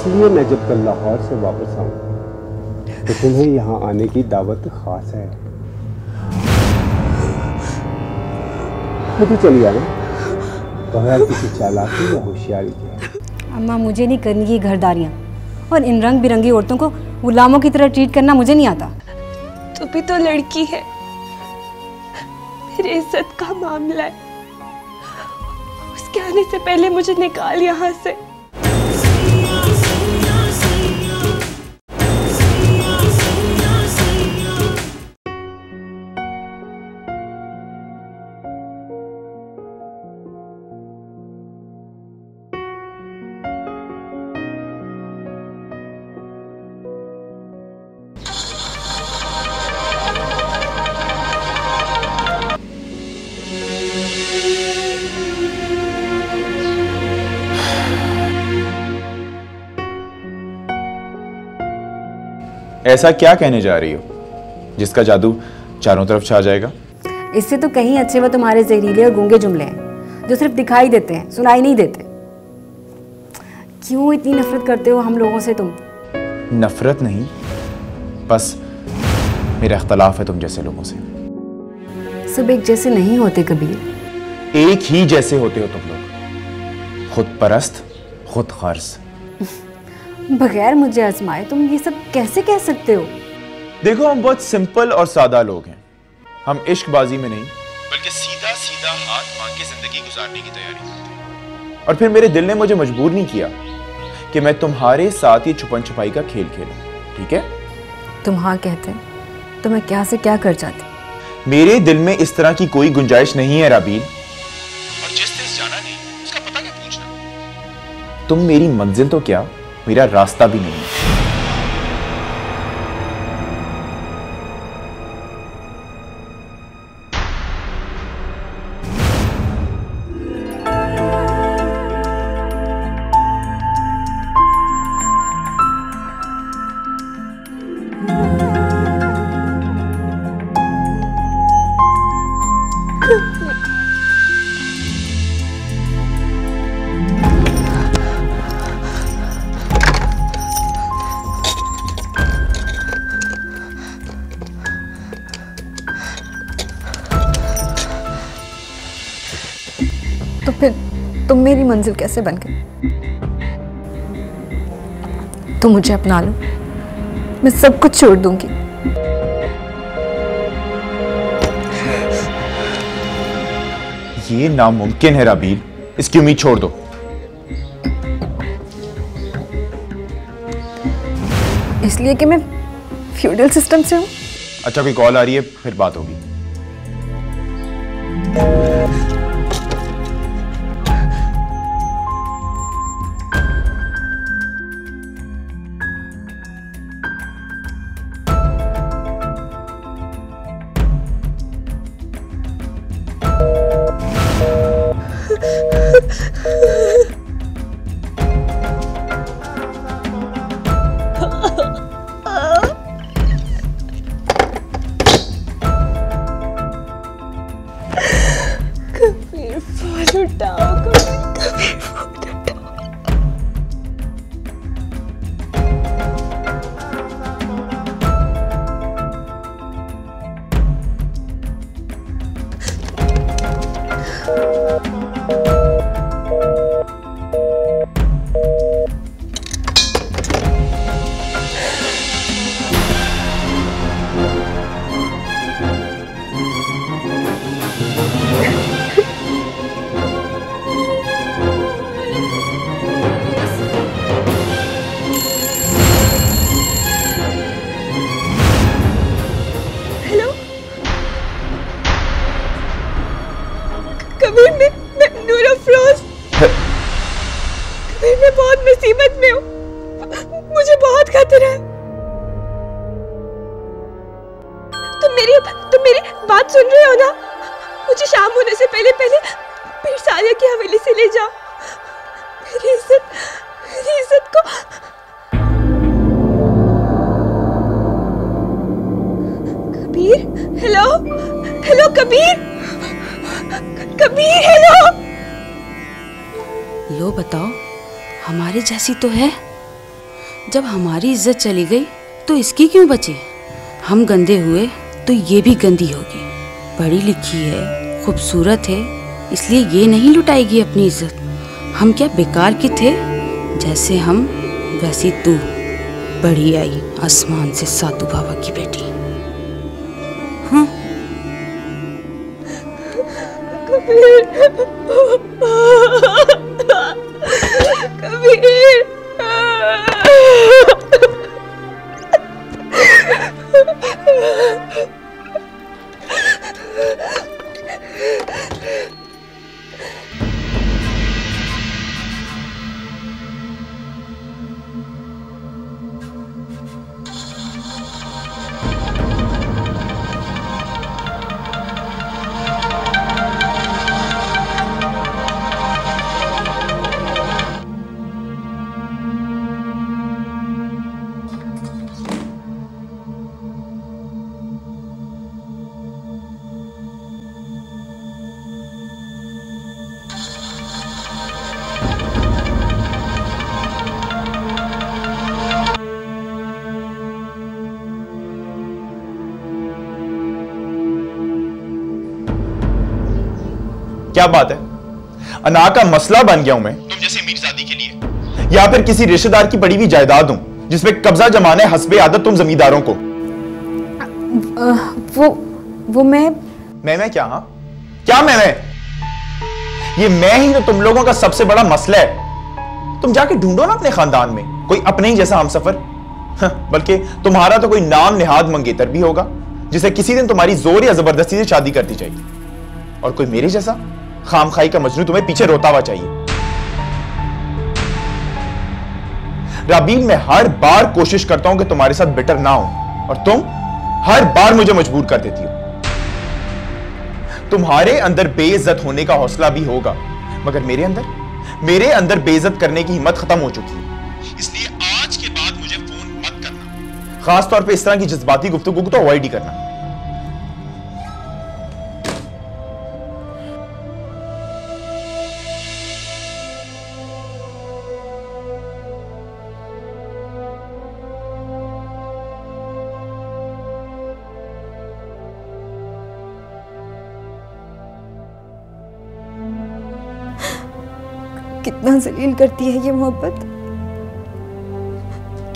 इसलिए मैं जब कल लाहौर से वापस आऊं तो तुम्हें यहाँ आने की दावत खास है। तो चलिए ना, बगैर किसी चालाकी या होशियारी के। अम्मा, मुझे नहीं करनी ये घरदारियाँ, और इन रंग बिरंगी औरतों को गुलामों की तरह ट्रीट करना मुझे नहीं आता। तू भी तो लड़की है, मेरी इज्जत का मामला है। उसके आने से पहले मुझे निकाल यहाँ से। ऐसा क्या कहने जा रही हो जिसका जादू चारों तरफ छा जाएगा? इससे तो कहीं अच्छे वो तुम्हारे जहरीले और गूंगे जुमले हैं जो सिर्फ दिखाई देते हैं, सुनाई नहीं देते। क्यों इतनी नफरत करते हो हम लोगों से तुम? नफरत नहीं, बस मेरा इख्तलाफ है तुम जैसे लोगों से। सब एक जैसे नहीं होते कबीर। एक ही जैसे होते हो तुम लोग, खुद परस्त, खुद गर्ज। बगैर मुझे आजमाए तुम ये सब कैसे कह सकते हो? देखो, हम बहुत सिंपल और सादा लोग हैं। हम इश्कबाजी में नहीं बल्कि सीधा सीधा हाथ मांग के जिंदगी गुजारने की तैयारी करते हैं। और फिर मेरे दिल ने मुझे मजबूर नहीं किया कि मैं तुम्हारे साथ ये छुपन छुपाई का खेल खेलूं, ठीक है? तुम हाँ कहते तो मैं क्या से क्या कर जाती। मेरे दिल में इस तरह की कोई गुंजाइश नहीं है राबील। और जिस देश जाना नहीं उसका पता क्या पूछना? तुम मेरी मंजिल तो क्या, मेरा रास्ता भी नहीं है। तो फिर तुम मेरी मंजिल कैसे बन गई? तुम मुझे अपना लो, मैं सब कुछ छोड़ दूंगी। ये नामुमकिन है राबील, इसकी उम्मीद छोड़ दो। इसलिए कि मैं फ्यूडल सिस्टम से हूं। अच्छा, कोई कॉल आ रही है, फिर बात होगी। कबीर फोन उठाओ, कबीर फोन उठाओ। कबीर, मैं नूर अफरोज। कबीर, मैं बहुत मुसीबत में हूँ, मुझे बहुत खतरा है। तुम मेरी बात सुन रहे हो ना? मुझे शाम होने से पहले पीर सादिया की हवेली से ले जाओ। मेरी इज्जत को। Kabir, hello Kabir, Kabir hello. लो बताओ, हमारे जैसी तो है। जब हमारी इज्जत चली गई तो इसकी क्यों बची? हम गंदे हुए तो ये भी गंदी होगी। पढ़ी लिखी है, खूबसूरत है, इसलिए ये नहीं लुटाएगी अपनी इज्जत। हम क्या बेकार के थे? जैसे हम वैसी तू, बड़ी आई आसमान से साधु बाबा की बेटी। हाँ कबीर क्या बात है? अना का मसला बन गया हूं मैं तुम जैसे मीरजादी के लिए, या फिर किसी रिश्तेदार की पड़ी हुई जायदाद हूं जिसमें कब्जा जमाने हस्बे आदत तुम जमींदारों को? वो मैं क्या? हाँ क्या मैं? ये मैं ही तो तुम लोगों का सबसे बड़ा मसला है। तुम जाके ढूंढो ना अपने खानदान में कोई अपने ही जैसा हमसफर। बल्कि तुम्हारा तो कोई नाम निहाद मंगेतर भी होगा जिसे किसी दिन तुम्हारी जोर या जबरदस्ती से शादी कर दी जाएगी, और कोई मेरे जैसा खामखाई का मजनू तुम्हें पीछे रोता हुआ चाहिए। राबील, मैं हर बार कोशिश करता हूं कि तुम्हारे साथ बेटर ना हो, और तुम हर बार मुझे मजबूर कर देती हो। तुम्हारे अंदर बेइज्जत होने का हौसला भी होगा, मगर मेरे अंदर बेइज्जत करने की हिम्मत खत्म हो चुकी है। इसलिए आज के बाद मुझे फोन मत करना, खास तौर पे इस तरह की जज्बाती गुफ्तगू को तो अवॉइड ही करना। कितना जलील करती है ये मोहब्बत।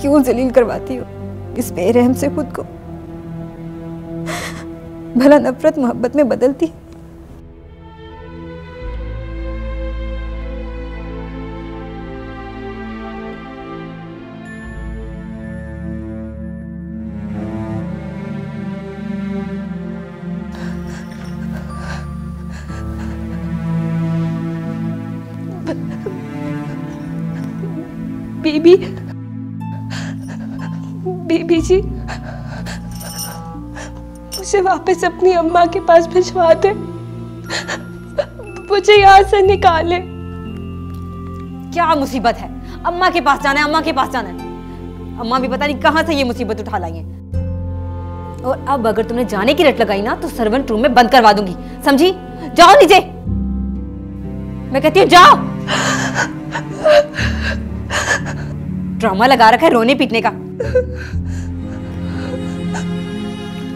क्यों जलील करवाती हो इस बेरहम से खुद को? भला नफरत मोहब्बत में बदलती? बीबी जी, मुझे वापस अपनी अम्मा के पास भिजवा दे, मुझे यहाँ से निकाले। क्या मुसीबत है? अम्मा के पास जाना है, अम्मा के पास जाना है। अम्मा भी पता नहीं कहां से ये मुसीबत उठा लाई है। और अब अगर तुमने जाने की रट लगाई ना तो सर्वेंट रूम में बंद करवा दूंगी, समझी? जाओ नीचे, मैं कहती हूँ जाओ। ड्रामा लगा रखा है रोने पीटने का।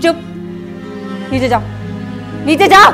चुप, नीचे जाओ, नीचे जाओ।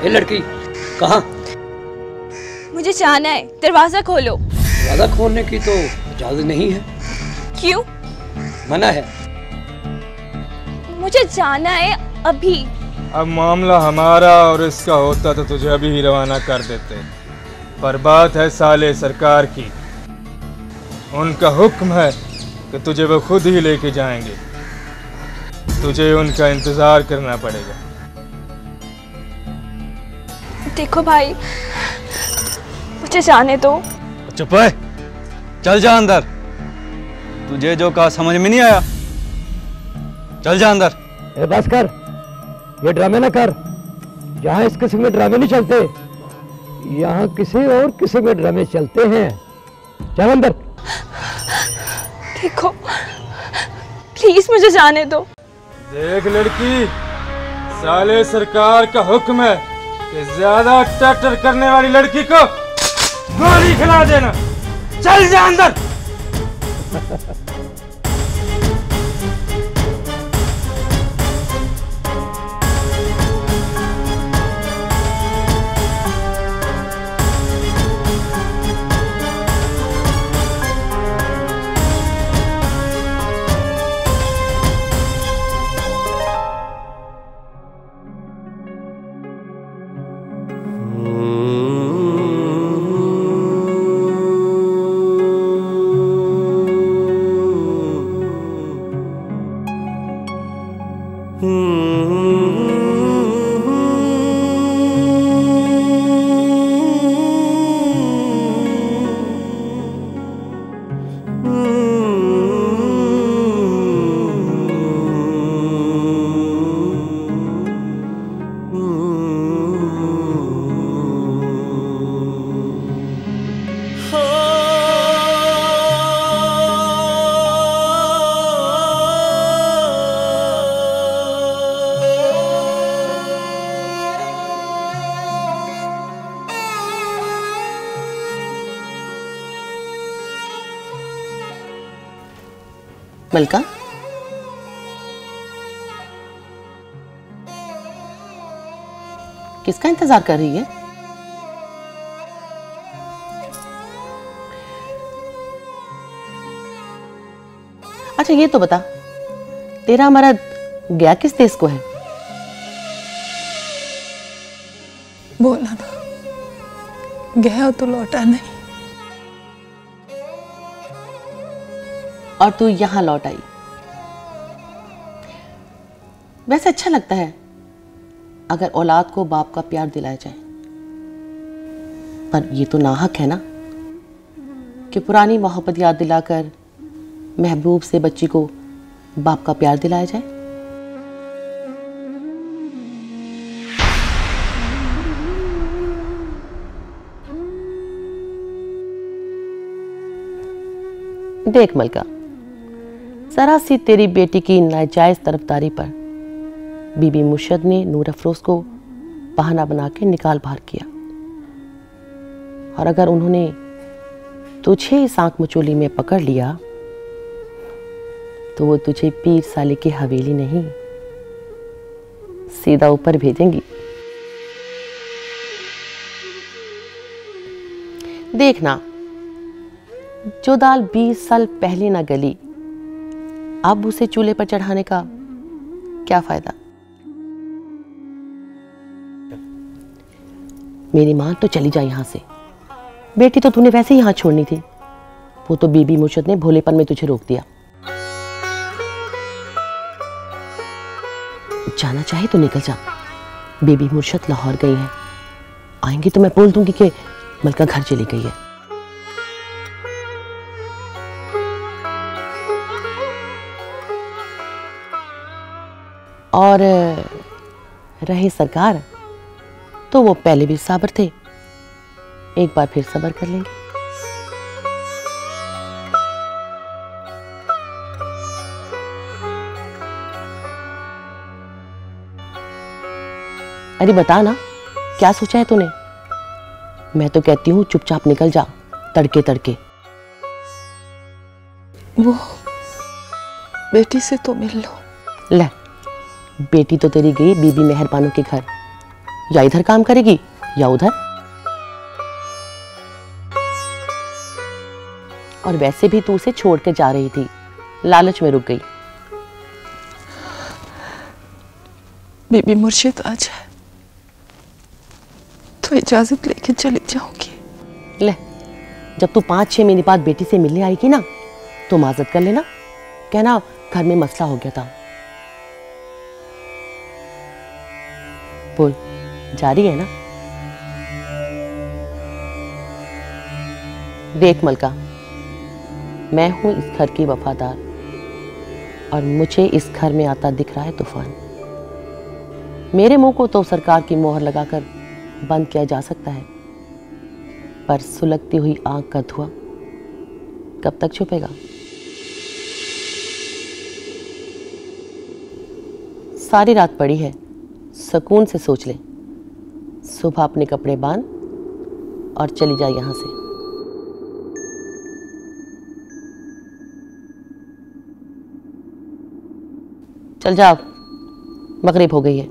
ए लड़की, कहाँ? मुझे जाना है, दरवाजा खोलो। दरवाजा खोलने की तो इजाजत नहीं है। क्यों? मना है। मुझे जाना है अभी। अब मामला हमारा और इसका होता तो तुझे अभी ही रवाना कर देते, पर बात है साले सरकार की। उनका हुक्म है कि तुझे वो खुद ही लेके जाएंगे। तुझे उनका इंतजार करना पड़ेगा। देखो भाई, मुझे जाने दो। चुप है, चल जा अंदर। तुझे जो कहा समझ में नहीं आया, चल जा अंदर। ए बस कर, ये ड्रामे ना कर। यहाँ इस किस्म के ड्रामे नहीं चलते, यहाँ किसी और किस्म के ड्रामे चलते हैं। चल अंदर। देखो प्लीज मुझे जाने दो। देख लड़की, साले सरकार का हुक्म है कि ज्यादा टटर करने वाली लड़की को गोली खिला देना। चल जा अंदर। मलका, किसका इंतजार कर रही है? अच्छा ये तो बता, तेरा मर्द गया किस देश को है? बोला ना, गया तो लौटा नहीं। और तू यहां लौट आई। वैसे अच्छा लगता है अगर औलाद को बाप का प्यार दिलाया जाए, पर ये तो नाहक है ना कि पुरानी मोहब्बत याद दिलाकर महबूब से बच्ची को बाप का प्यार दिलाया जाए। देख मलका, जरा सी तेरी बेटी की नाजायज तरफदारी पर बीबी मुर्शद ने नूर अफरोज को बहाना बना के निकाल बाहर किया, और अगर उन्होंने तुझे इस आंख मचोली में पकड़ लिया तो वो तुझे पीर साले की हवेली नहीं, सीधा ऊपर भेजेंगी। देखना, जो दाल 20 साल पहले ना गली अब उसे चूल्हे पर चढ़ाने का क्या फायदा। मेरी मां तो चली जा यहां से। बेटी तो तूने वैसे ही यहाँ छोड़नी थी, वो तो बीबी मुर्शद ने भोलेपन में तुझे रोक दिया। जाना चाहे तो निकल जा, बीबी मुर्शद लाहौर गई है, आएंगी तो मैं बोल दूंगी कि मलका घर चली गई है। और रहे सरकार, तो वो पहले भी साबर थे, एक बार फिर सब्र कर लेंगे। अरे बता ना, क्या सोचा है तूने? मैं तो कहती हूँ चुपचाप निकल जा, तड़के तड़के। वो बेटी से तो मिल लो। ले, बेटी तो तेरी गई बीबी मेहरबानों के घर, या इधर काम करेगी या उधर। और वैसे भी तू उसे छोड़ के जा रही थी, लालच में रुक गई। बीबी मुर्शिद आ जाए तो इजाजत लेके चली जाऊंगी। ले, जब तू 5-6 महीने बाद बेटी से मिलने आएगी ना, तो माजत कर लेना, कहना घर में मसला हो गया था। बोल, जारी है ना? देख मलका, मैं हूं इस घर की वफादार, और मुझे इस घर में आता दिख रहा है तूफान। मेरे मुंह को तो सरकार की मोहर लगाकर बंद किया जा सकता है, पर सुलगती हुई आग का धुआं कब तक छुपेगा? सारी रात पड़ी है, सुकून से सोच ले। सुबह अपने कपड़े बांध और चली जा यहां से। चल जाओ, मगरिब हो गई है।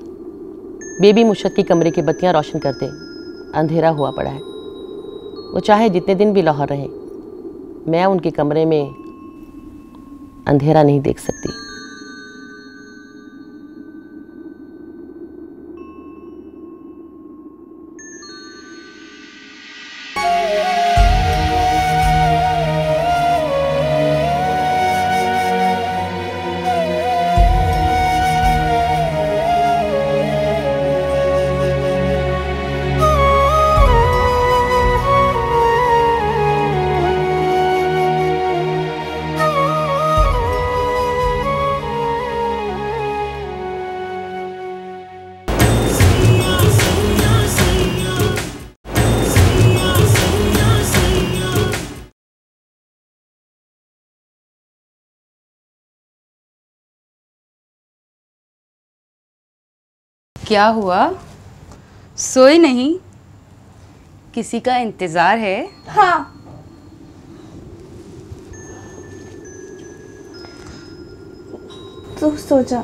बेबी मुर्शद की कमरे की बत्तियां रोशन कर दे, अंधेरा हुआ पड़ा है। वो चाहे जितने दिन भी लाहौर रहे, मैं उनके कमरे में अंधेरा नहीं देख सकती। क्या हुआ? सोए नहीं? किसी का इंतजार है? हाँ। तू सो जा।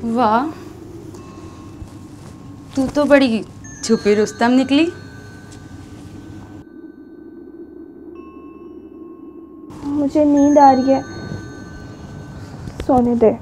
वाह, तू तो बड़ी छुपी रुस्तम निकली। मुझे नींद आ रही है, सोने दे।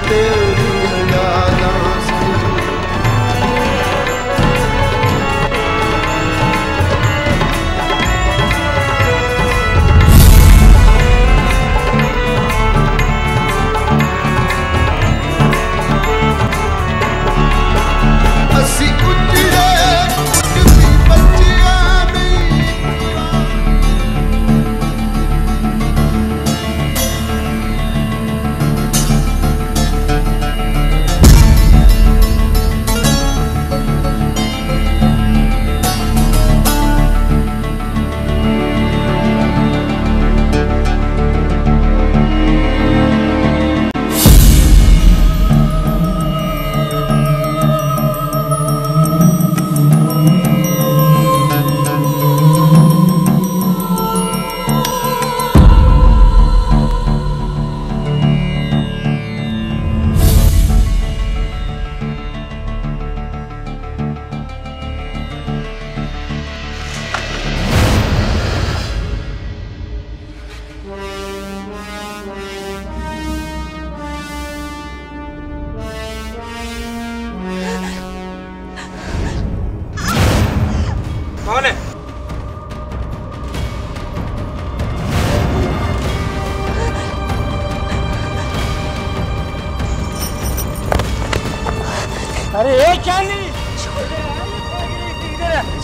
तेरी यादों से। ਅਸੀਂ ਉੱਜੜੇ ਉੱਜਦੀ ਬੱਚਿਆਂ ਦੀ कौन है? अरे ये चांदी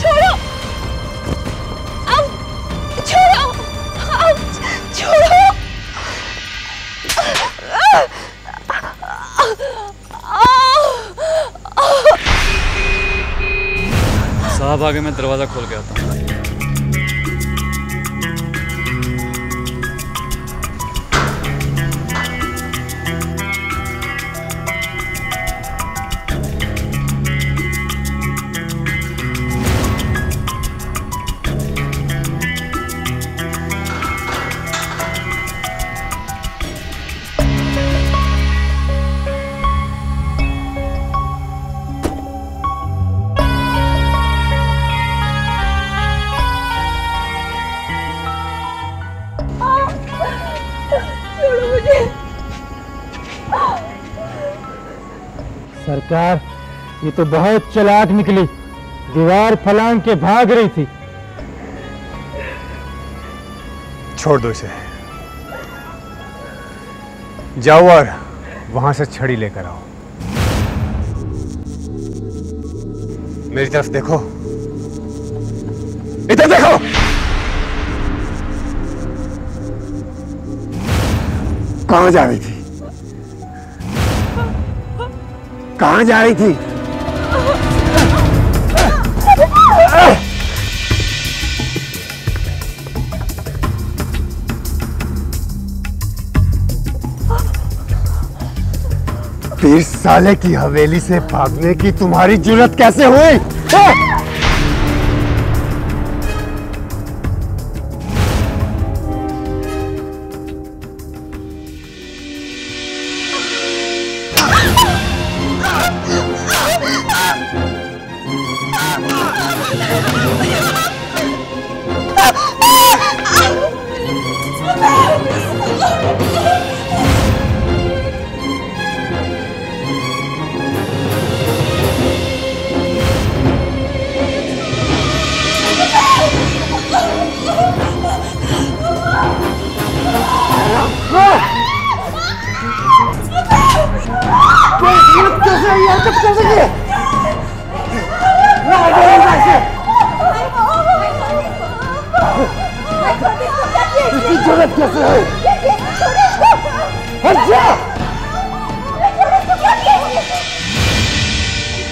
छोड़ो अब छोड़ो अब छोड़ो साहब आगे मैं दरवाजा खोल के आता हूँ। सरकार, ये तो बहुत चालाक निकली, दीवार फलांग के भाग रही थी। छोड़ दो इसे, जाओ और वहां से छड़ी लेकर आओ। मेरी तरफ देखो, इधर देखो। कहां जा रही थी? कहां जा रही थी? पीर साले की हवेली से भागने की तुम्हारी जुर्रत कैसे हुई?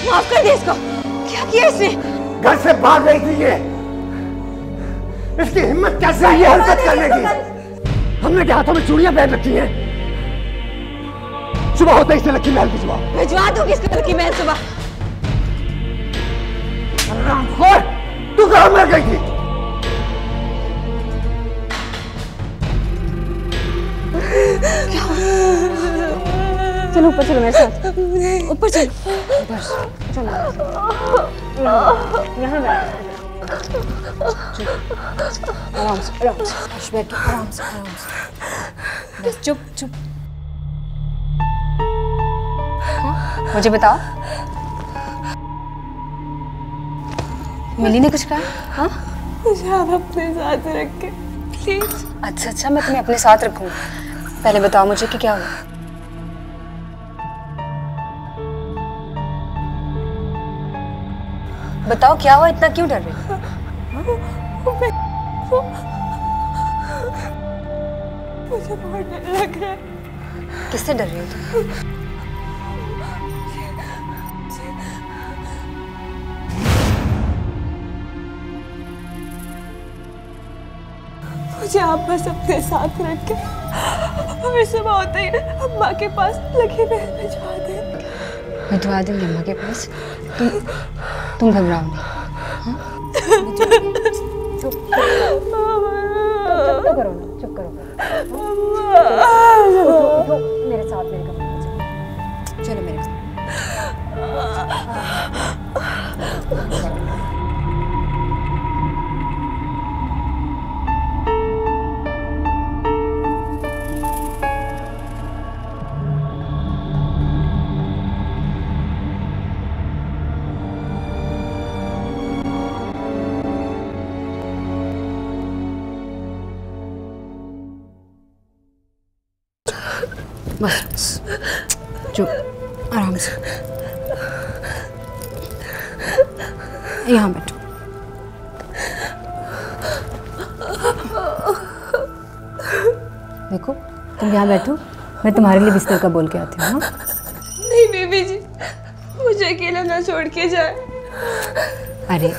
माफ कर दे इसको। क्या किया इसने? घर से भाग रही थी ये। इसकी हिम्मत कैसे है ये हरकत करने की? हमने क्या हाथों में चूड़ियां पहन रखी हैं? सुबह होते ही से लक्की महल भिजवा। भिजवा दूंगी इसको लक्की महल सुबह। रामखोर, तू कहां मर गई थी? चलो ऊपर चलो मेरे साथ। ऊपर चलो। चलो यहाँ आराम से बैठो, आराम से बस चुप चुप। मुझे बताओ, मिली ने कुछ कहा? हाँ, मुझे आप अपने साथ रखे प्लीज। अच्छा, मैं तुम्हें अपने साथ रखूंगी। पहले बताओ मुझे कि क्या हुआ। बताओ क्या हुआ, इतना क्यों डर रही हो? मुझे बहुत डर लग रहा है। किससे डर रही हो तुम? मुझे आप बस अपने साथ रख के हमें सुबह होते ही अम्मा के पास लगे भिजवा देंगे। भिजवा देंगे अम्मा के पास? तुम घबराओ नहीं। हाँ? चुप तो करो ना, चुप करो। मेरे साथ, मेरे कमरे में चलो मेरे साथ। बस चुप, आराम से यहाँ बैठो। देखो तुम यहाँ बैठो, मैं तुम्हारे लिए बिस्तर का बोल के आती हूँ। नहीं बेबी जी, मुझे अकेला ना छोड़ के जाए। अरे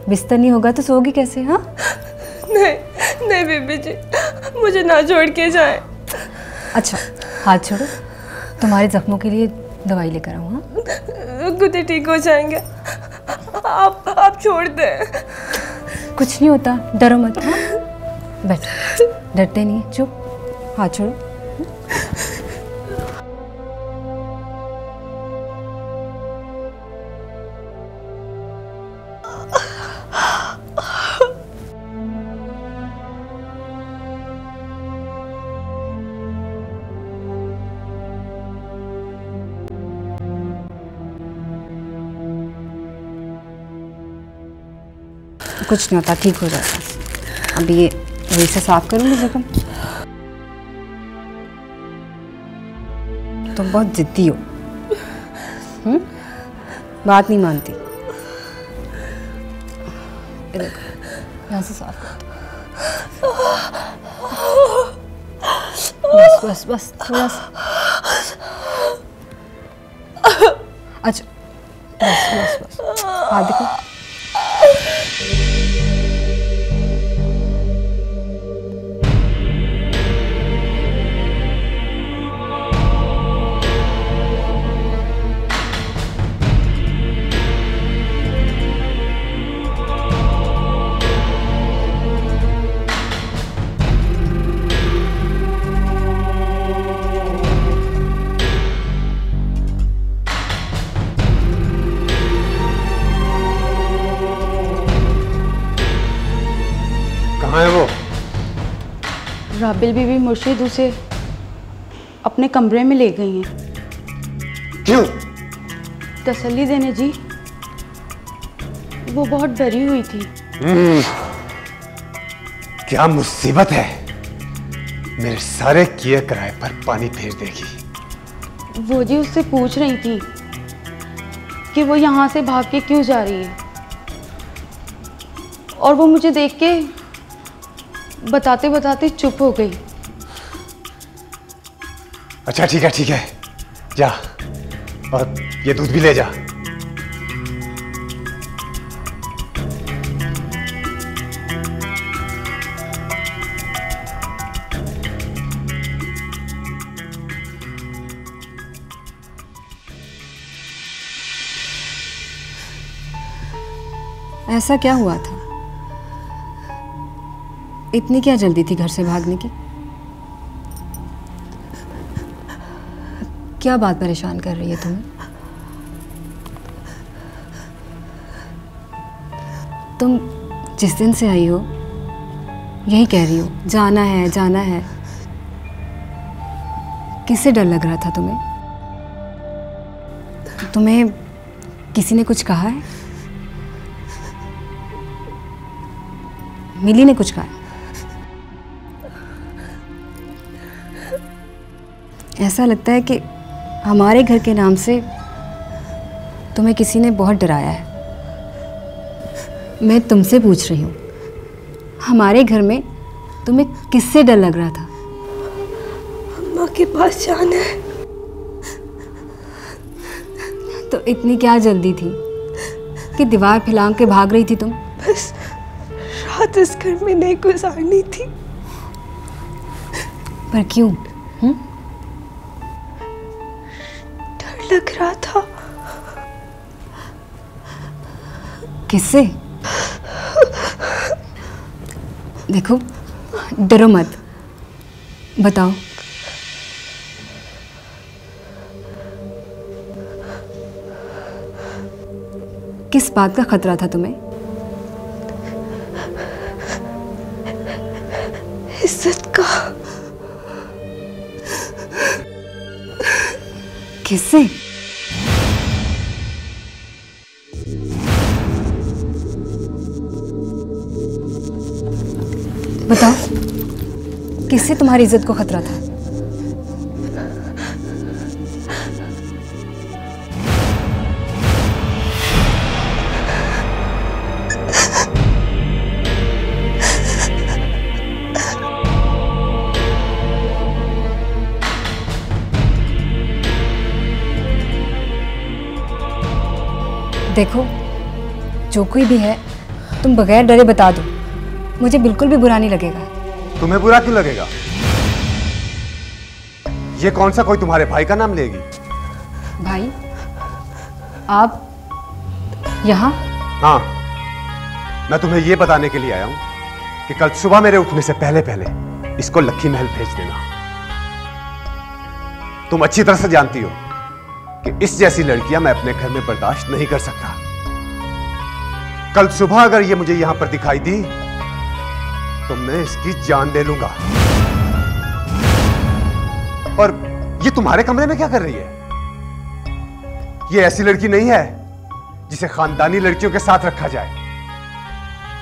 बिस्तर नहीं होगा तो सोओगी कैसे? हाँ नहीं बेबी जी, मुझे ना छोड़ के जाए। अच्छा हाथ छोड़ो, तुम्हारे जख्मों के लिए दवाई लेकर आऊँ। हाँ खुद ही ठीक हो जाएंगे, आप छोड़ दे। कुछ नहीं होता, डरो मत। हाँ बैठो, डरते नहीं, चुप, हाथ छोड़ो। कुछ नहीं होता, ठीक हो जाता। अभी ये वही से साफ करूंगी जख्म। तुम बहुत जिद्दी हो, बात नहीं मानती। यहाँ से साफ कर दो। बस बस बस थोड़ा सा। अच्छा बस बस बस, हाथ देखो। कहाँ है वो? राबिल बीबी मुर्शिद उसे अपने कमरे में ले गई हैं। क्यों? तसल्ली देने जी, वो बहुत डरी हुई थी। क्या मुसीबत है, मेरे सारे किए किराए पर पानी फेर देगी। वो जी उससे पूछ रही थी कि वो यहाँ से भाग के क्यों जा रही है, और वो मुझे देख के बताते बताते चुप हो गई। अच्छा ठीक है, जा और ये दूध भी ले जा। ऐसा क्या हुआ था? इतनी क्या जल्दी थी घर से भागने की? क्या बात परेशान कर रही है तुम्हें? तुम जिस दिन से आई हो यही कह रही हो, जाना है जाना है। किससे डर लग रहा था तुम्हें? तुम्हें किसी ने कुछ कहा है? मिली ने कुछ कहा है? ऐसा लगता है कि हमारे घर के नाम से तुम्हें किसी ने बहुत डराया है। मैं तुमसे पूछ रही हूँ, हमारे घर में तुम्हें किससे डर लग रहा था? अम्मा के पास जाना है। तो इतनी क्या जल्दी थी कि दीवार फैलांग के भाग रही थी तुम? बस रात इस घर में नहीं गुजारनी थी। पर क्यों? डर लग रहा था। किससे? देखो, डरो मत, बताओ। किस बात का खतरा था तुम्हें? इज्जत का। किससे? बताओ, किससे तुम्हारी इज्जत को खतरा था? देखो, जो कोई भी है, तुम बगैर डरे बता दो, मुझे बिल्कुल भी बुरा नहीं लगेगा। तुम्हें बुरा क्यों लगेगा? ये कौन सा कोई तुम्हारे भाई का नाम लेगी? भाई? आप यहाँ? हाँ, मैं तुम्हें ये बताने के लिए आया हूं कि कल सुबह मेरे उठने से पहले पहले इसको लक्की महल भेज देना। तुम अच्छी तरह से जानती हो कि इस जैसी लड़कियां मैं अपने घर में बर्दाश्त नहीं कर सकता। कल सुबह अगर ये मुझे यहां पर दिखाई दी तो मैं इसकी जान ले लूंगा। और ये तुम्हारे कमरे में क्या कर रही है? ये ऐसी लड़की नहीं है जिसे खानदानी लड़कियों के साथ रखा जाए।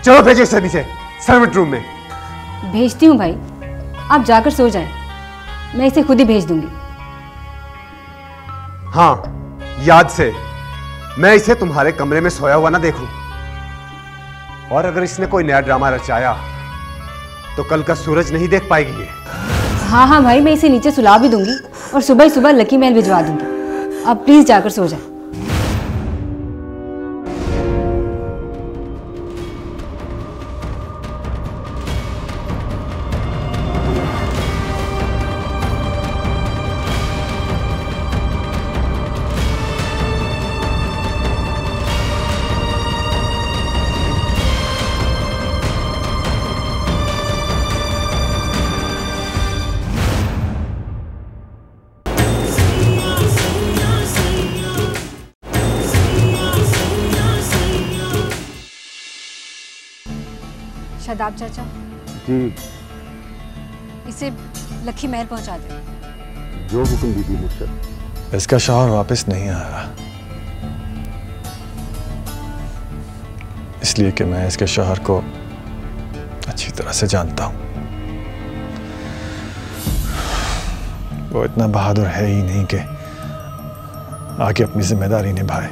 चलो भेजो इसे नीचे सर्वेंट रूम में। भेजती हूँ भाई, आप जाकर सो जाएं, मैं इसे खुद ही भेज दूंगी। हाँ, याद से मैं इसे तुम्हारे कमरे में सोया हुआ ना देखूं। और अगर इसने कोई नया ड्रामा रचाया तो कल का सूरज नहीं देख पाएगी ये। हाँ हाँ भाई, मैं इसे नीचे सुला भी दूंगी और सुबह ही सुबह लकी महल भिजवा दूंगी। आप प्लीज जाकर सो जाएं। शादाब चाचा जी, इसे लकी महल पहुंचा दे। जो हुक्म दीदी मुझसे। इसका शौहर वापस नहीं आया, इसलिए कि मैं इसके शौहर को अच्छी तरह से जानता हूं। वो इतना बहादुर है ही नहीं कि आगे अपनी जिम्मेदारी निभाए।